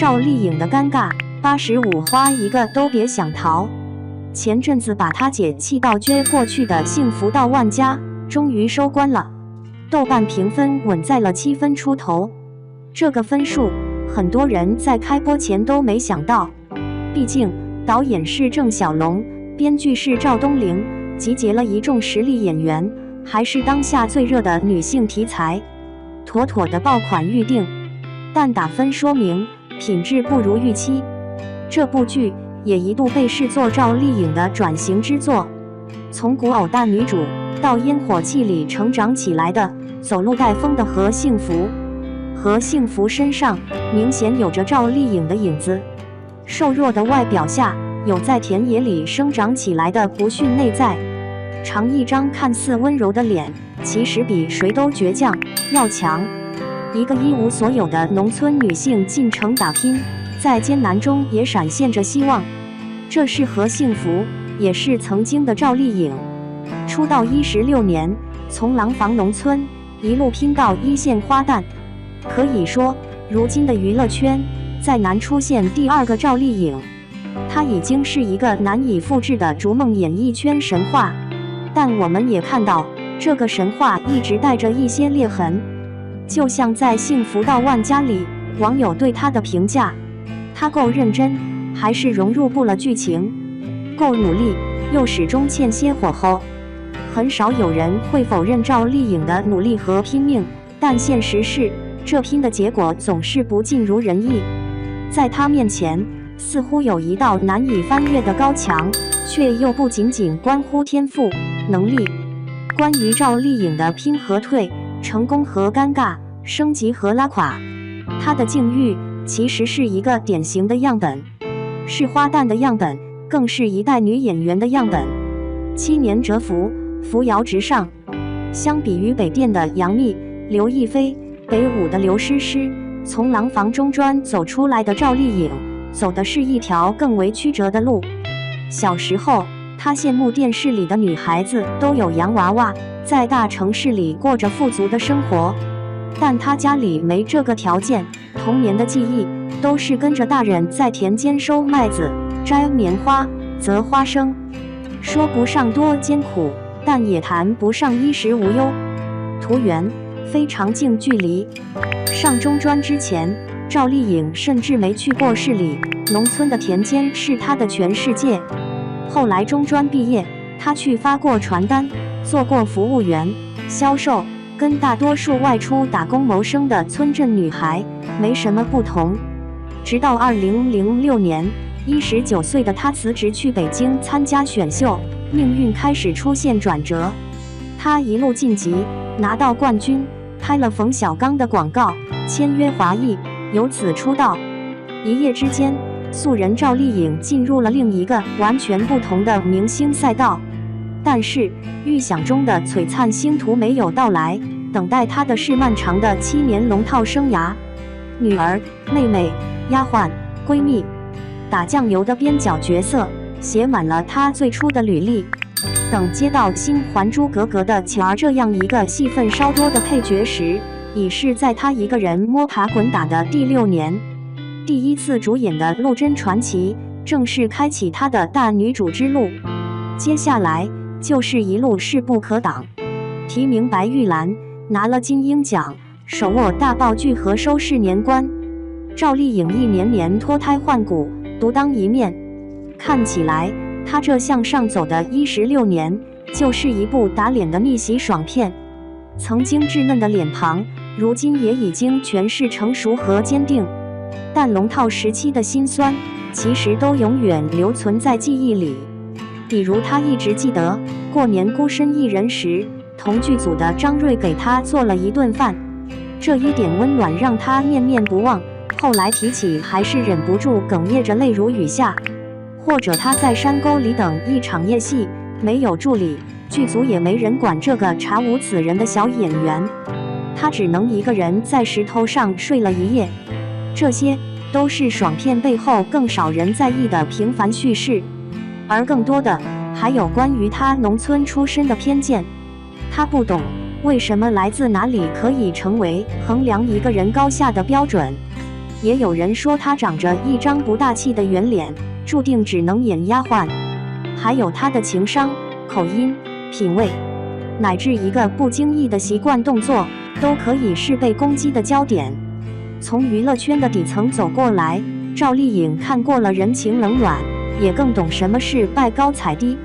赵丽颖的尴尬，85花一个都别想逃。前阵子把他姐气到撅过去的《幸福到万家》终于收官了，豆瓣评分稳在了7分出头。这个分数，很多人在开播前都没想到。毕竟导演是郑晓龙，编剧是赵东玲，集结了一众实力演员，还是当下最热的女性题材，妥妥的爆款预定。但打分说明品质不如预期。这部剧也一度被视作赵丽颖的转型之作，从古偶大女主到烟火气里成长起来的，走路带风的何幸福。何幸福身上明显有着赵丽颖的影子，瘦弱的外表下有在田野里生长起来的不驯内在，常一张看似温柔的脸，其实比谁都倔强要强。一个一无所有的农村女性进城打拼，在艰难中也闪现着希望。这是何幸福，也是曾经的赵丽颖。出道16年，从廊坊农村一路拼到一线花旦，可以说如今的娱乐圈再难出现第二个赵丽颖。她已经是一个难以复制的逐梦演艺圈神话，但我们也看到这个神话一直带着一些裂痕。就像在《幸福到万家》里，网友对她的评价：她够认真，还是融入不了剧情；够努力，又始终欠些火候。很少有人会否认赵丽颖的努力和拼命，但现实是，这拼的结果总是不尽如人意。在她面前，似乎有一道难以翻越的高墙，却又不仅仅关乎天赋、能力。关于赵丽颖的拼和退，成功和尴尬，升级和拉垮，她的境遇其实是一个典型的样本，是花旦的样本，更是一代女演员的样本。7年蛰伏，扶摇直上。相比于北电的杨幂、刘亦菲，北舞的刘诗诗，从廊坊中专走出来的赵丽颖，走的是一条更为曲折的路。小时候，她羡慕电视里的女孩子都有洋娃娃，在大城市里过着富足的生活，但她家里没这个条件。童年的记忆都是跟着大人在田间收麦子、摘棉花、择花生，说不上多艰苦，但也谈不上衣食无忧。图园非常近距离。上中专之前，赵丽颖甚至没去过市里，农村的田间是她的全世界。后来中专毕业，她去发过传单，做过服务员、销售，跟大多数外出打工谋生的村镇女孩没什么不同。直到2006年，19岁的她辞职去北京参加选秀，命运开始出现转折。她一路晋级，拿到冠军，拍了冯小刚的广告，签约华谊，由此出道。一夜之间，素人赵丽颖进入了另一个完全不同的明星赛道。但是预想中的璀璨星途没有到来，等待她的是漫长的7年龙套生涯。女儿、妹妹、丫鬟、闺蜜，打酱油的边角角色写满了她最初的履历。等接到新《还珠格格》的巧儿这样一个戏份稍多的配角时，已是在她一个人摸爬滚打的第6年。第一次主演的《陆贞传奇》正式开启她的大女主之路。接下来就是一路势不可挡，提名白玉兰，拿了金鹰奖，手握大爆剧和收视年关。赵丽颖一年年脱胎换骨，独当一面。看起来，她这向上走的16年，就是一部打脸的逆袭爽片。曾经稚嫩的脸庞，如今也已经全是成熟和坚定。但龙套时期的辛酸，其实都永远留存在记忆里。比如她一直记得过年孤身一人时，同剧组的张睿给她做了一顿饭，这一点温暖让她念念不忘。后来提起还是忍不住哽咽着泪如雨下。或者她在山沟里等一场夜戏，没有助理，剧组也没人管这个查无此人的小演员，她只能一个人在石头上睡了一夜。这些都是爽片背后更少人在意的平凡叙事，而更多的还有关于她农村出身的偏见。她不懂为什么来自哪里可以成为衡量一个人高下的标准。也有人说她长着一张不大气的圆脸，注定只能演丫鬟。还有她的情商、口音、品味，乃至一个不经意的习惯动作，都可以是被攻击的焦点。从娱乐圈的底层走过来，赵丽颖看过了人情冷暖，也更懂什么是拜高踩低。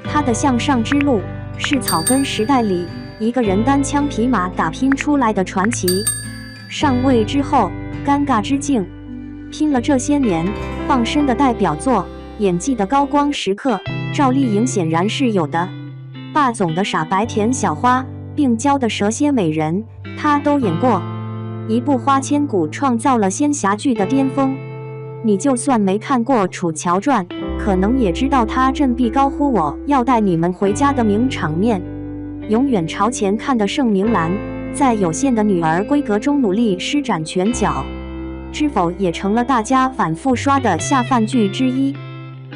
她的向上之路，是草根时代里一个人单枪匹马打拼出来的传奇。上位之后，尴尬之境，拼了这些年，傍身的代表作，演技的高光时刻，赵丽颖显然是有的。霸总的傻白甜小花，病娇的蛇蝎美人，她都演过。一部《花千骨》创造了仙侠剧的巅峰。你就算没看过《楚乔传》，可能也知道她振臂高呼我要带你们回家的名场面。永远朝前看的盛明兰，在有限的女儿规格中努力施展拳脚，知否也成了大家反复刷的下饭剧之一。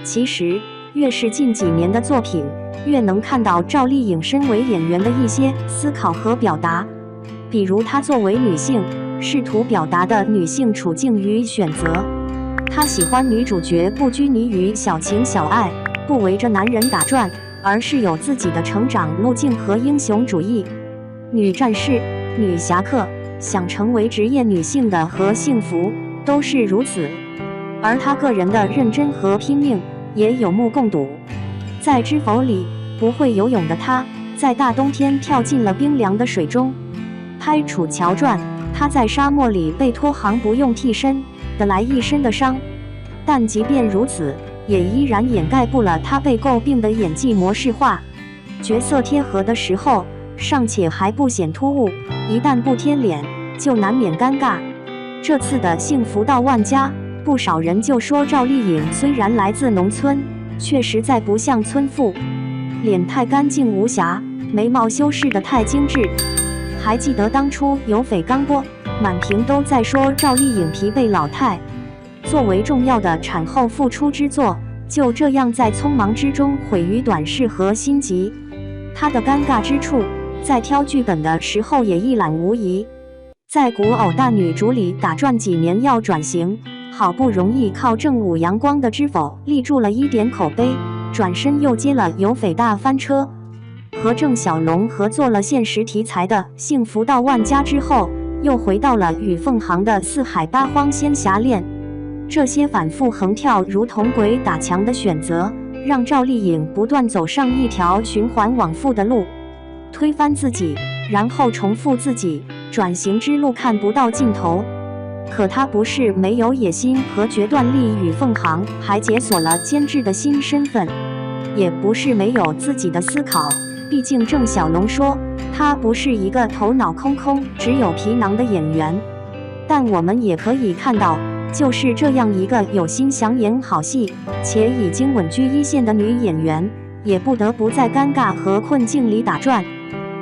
其实，越是近几年的作品，越能看到赵丽颖身为演员的一些思考和表达。比如她作为女性，试图表达的女性处境与选择。她喜欢女主角不拘泥于小情小爱，不围着男人打转，而是有自己的成长路径和英雄主义。女战士、女侠客，想成为职业女性的和幸福，都是如此。而她个人的认真和拼命，也有目共睹。在《知否》里，不会游泳的她，在大冬天跳进了冰凉的水中。拍《楚乔传》，她在沙漠里被拖行不用替身，得来一身的伤。但即便如此，也依然掩盖不了她被诟病的演技模式化。角色贴合的时候，尚且还不显突兀，一旦不贴脸，就难免尴尬。这次的《幸福到万家》，不少人就说赵丽颖虽然来自农村，却实在不像村妇，脸太干净无瑕，眉毛修饰得太精致。还记得当初《有匪》刚播，满屏都在说赵丽颖疲惫老态。作为重要的产后复出之作，就这样在匆忙之中毁于短视和心急。她的尴尬之处，在挑剧本的时候也一览无遗。在古偶大女主里打转几年要转型，好不容易靠正午阳光的知否立住了一点口碑，转身又接了有匪大翻车。和郑晓龙合作了现实题材的《幸福到万家》之后，又回到了与凤航的四海八荒仙侠恋。这些反复横跳如同鬼打墙的选择，让赵丽颖不断走上一条循环往复的路，推翻自己，然后重复自己，转型之路看不到尽头。可她不是没有野心和决断力与凤航还解锁了监制的新身份，也不是没有自己的思考。毕竟郑晓龙说，他不是一个头脑空空、只有皮囊的演员。但我们也可以看到，就是这样一个有心想演好戏，且已经稳居一线的女演员，也不得不在尴尬和困境里打转。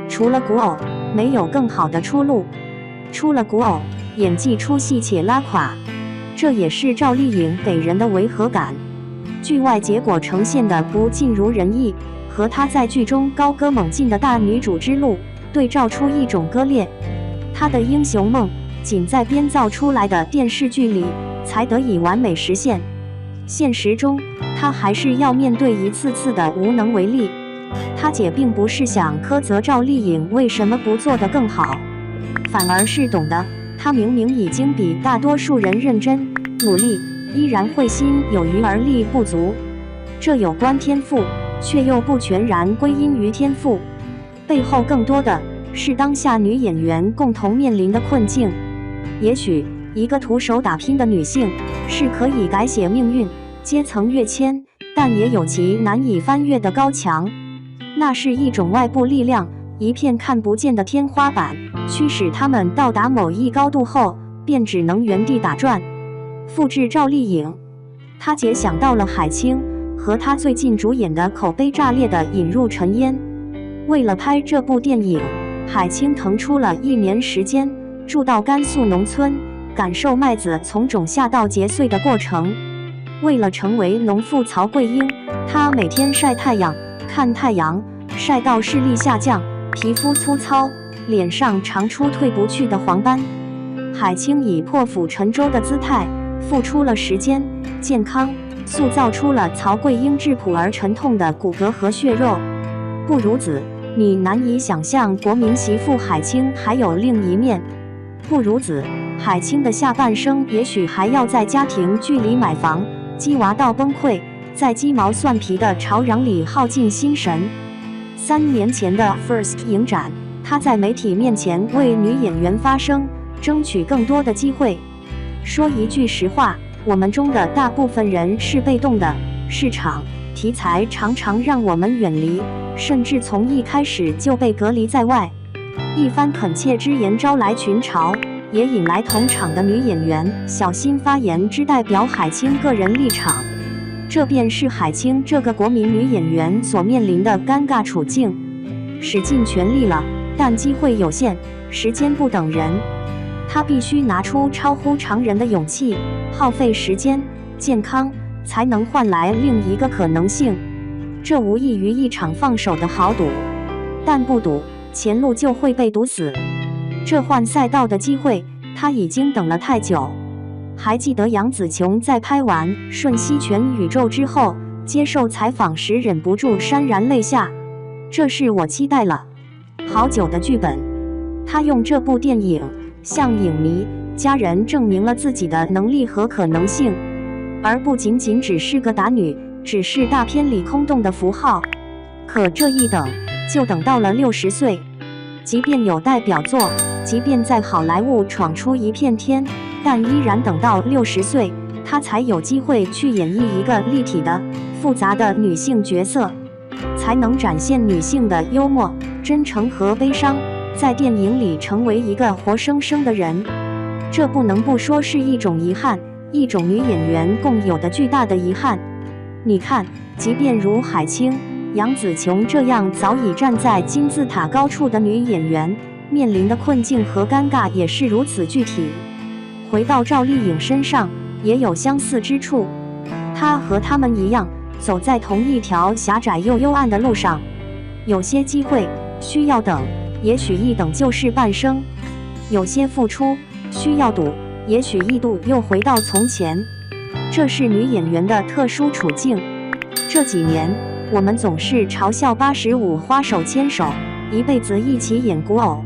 除了古偶，没有更好的出路。出了古偶，演技出戏且拉垮，这也是赵丽颖给人的违和感。剧外结果呈现的不尽如人意，和她在剧中高歌猛进的大女主之路对照出一种割裂。她的英雄梦仅在编造出来的电视剧里才得以完美实现，现实中她还是要面对一次次的无能为力。她姐并不是想苛责赵丽颖为什么不做得更好，反而是懂得她明明已经比大多数人认真努力，依然会心有余而力不足。这有关天赋，却又不全然归因于天赋，背后更多的是当下女演员共同面临的困境。也许一个徒手打拼的女性是可以改写命运、阶层跃迁，但也有其难以翻越的高墙。那是一种外部力量，一片看不见的天花板，驱使他们到达某一高度后，便只能原地打转。复制赵丽颖，她姐想到了海清，和她最近主演的口碑炸裂的《引入尘烟》。为了拍这部电影，海清腾出了1年时间，住到甘肃农村，感受麦子从种下到结穗的过程。为了成为农妇曹桂英，她每天晒太阳、看太阳，晒到视力下降，皮肤粗糙，脸上长出褪不去的黄斑。海清以破釜沉舟的姿态，付出了时间、健康，塑造出了曹桂英质朴而沉痛的骨骼和血肉。不如子，你难以想象国民媳妇海清还有另一面。不如子，海清的下半生也许还要在家庭剧里买房、鸡娃到崩溃，在鸡毛蒜皮的吵嚷里耗尽心神。3年前的 First 影展，她在媒体面前为女演员发声，争取更多的机会。说一句实话，我们中的大部分人是被动的，市场、题材常常让我们远离，甚至从一开始就被隔离在外。一番恳切之言招来群嘲，也引来同场的女演员小心发言，只代表海清个人立场。这便是海清这个国民女演员所面临的尴尬处境。使尽全力了，但机会有限，时间不等人。她必须拿出超乎常人的勇气，耗费时间、健康，才能换来另一个可能性。这无异于一场放手的豪赌，但不赌，前路就会被堵死。这换赛道的机会，她已经等了太久。还记得杨紫琼在拍完《瞬息全宇宙》之后，接受采访时忍不住潸然泪下。这是我期待了好久的剧本。她用这部电影向影迷、家人证明了自己的能力和可能性，而不仅仅只是个打女，只是大片里空洞的符号。可这一等，就等到了60岁。即便有代表作，即便在好莱坞闯出一片天，但依然等到60岁，她才有机会去演绎一个立体的、复杂的女性角色，才能展现女性的幽默、真诚和悲伤，在电影里成为一个活生生的人。这不能不说是一种遗憾，一种女演员共有的巨大的遗憾。你看，即便如海清、杨紫琼这样早已站在金字塔高处的女演员，面临的困境和尴尬也是如此具体。回到赵丽颖身上，也有相似之处。她和他们一样，走在同一条狭窄又幽暗的路上。有些机会需要等，也许一等就是半生；有些付出需要赌，也许一赌又回到从前。这是女演员的特殊处境。这几年，我们总是嘲笑85花手牵手，一辈子一起演古偶，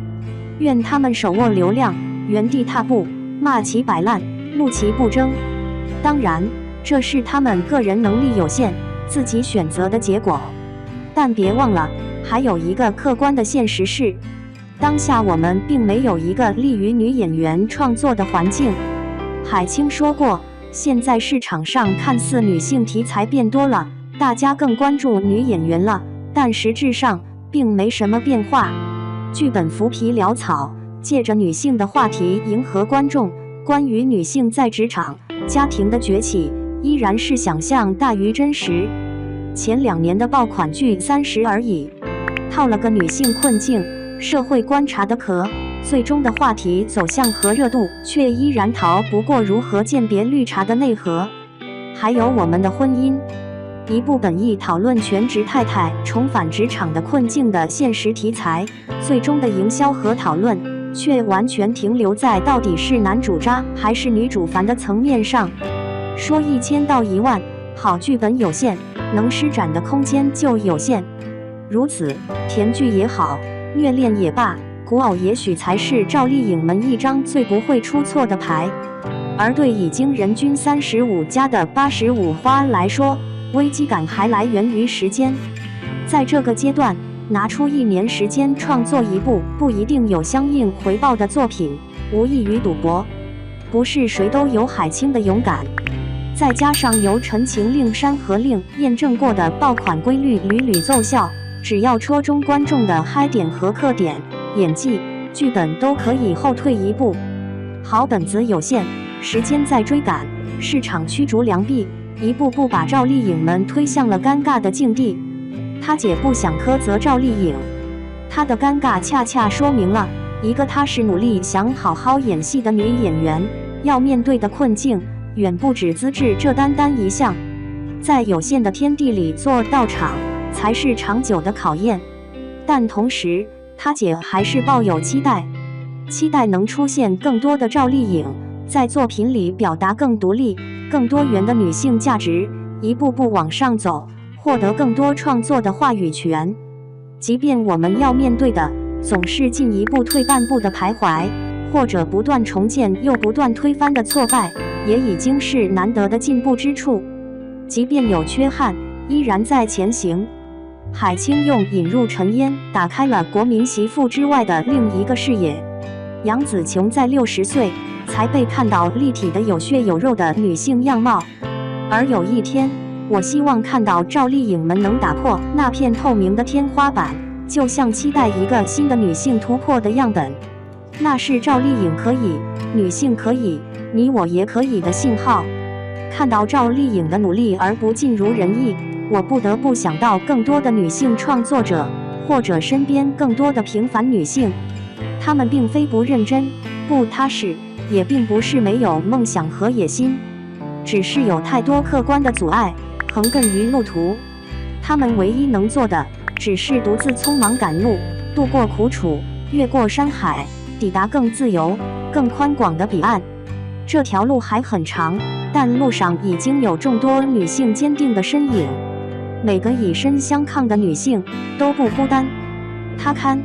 愿他们手握流量，原地踏步，骂其摆烂，怒其不争。当然，这是他们个人能力有限，自己选择的结果。但别忘了，还有一个客观的现实是，当下我们并没有一个利于女演员创作的环境。海清说过，现在市场上看似女性题材变多了，大家更关注女演员了，但实质上并没什么变化。剧本浮皮潦草，借着女性的话题迎合观众。关于女性在职场、家庭的崛起，依然是想象大于真实。前2年的爆款剧30而已，套了个女性困境、社会观察的壳，最终的话题走向和热度，却依然逃不过如何鉴别绿茶的内核。还有我们的婚姻，一部本意讨论全职太太重返职场的困境的现实题材，最终的营销和讨论却完全停留在到底是男主渣还是女主烦的层面上。说1000到1万，好剧本有限，能施展的空间就有限。如此，甜剧也好，虐恋也罢，古偶也许才是赵丽颖们一张最不会出错的牌。而对已经人均35+的85花来说，危机感还来源于时间。在这个阶段，拿出1年时间创作一部不一定有相应回报的作品，无异于赌博。不是谁都有海清的勇敢，再加上由《陈情令》《山河令》验证过的爆款规律屡屡奏效，只要戳中观众的嗨点和刻点，演技、剧本都可以后退一步。好本子有限，时间在追赶，市场驱逐良币，一步步把赵丽颖们推向了尴尬的境地。她姐不想苛责赵丽颖，她的尴尬恰恰说明了一个踏实努力想好好演戏的女演员要面对的困境，远不止资质这单一项。在有限的天地里做到场，才是长久的考验。但同时，她姐还是抱有期待。期待能出现更多的赵丽颖，在作品里表达更独立、更多元的女性价值，一步步往上走，获得更多创作的话语权。即便我们要面对的总是进一步退半步的徘徊，或者不断重建又不断推翻的挫败，也已经是难得的进步之处。即便有缺憾，依然在前行。海清用引入尘烟打开了国民媳妇之外的另一个视野。杨紫琼在60岁才被看到立体的有血有肉的女性样貌，而有一天，我希望看到赵丽颖们能打破那片透明的天花板，就像期待一个新的女性突破的样本。那是赵丽颖可以，女性可以，你我也可以的信号。看到赵丽颖的努力而不尽如人意，我不得不想到更多的女性创作者，或者身边更多的平凡女性。她们并非不认真、不踏实，也并不是没有梦想和野心，只是有太多客观的阻碍横亘于路途。她们唯一能做的，只是独自匆忙赶路，渡过苦楚，越过山海，抵达更自由、更宽广的彼岸。这条路还很长，但路上已经有众多女性坚定的身影。每个以身相抗的女性都不孤单。她看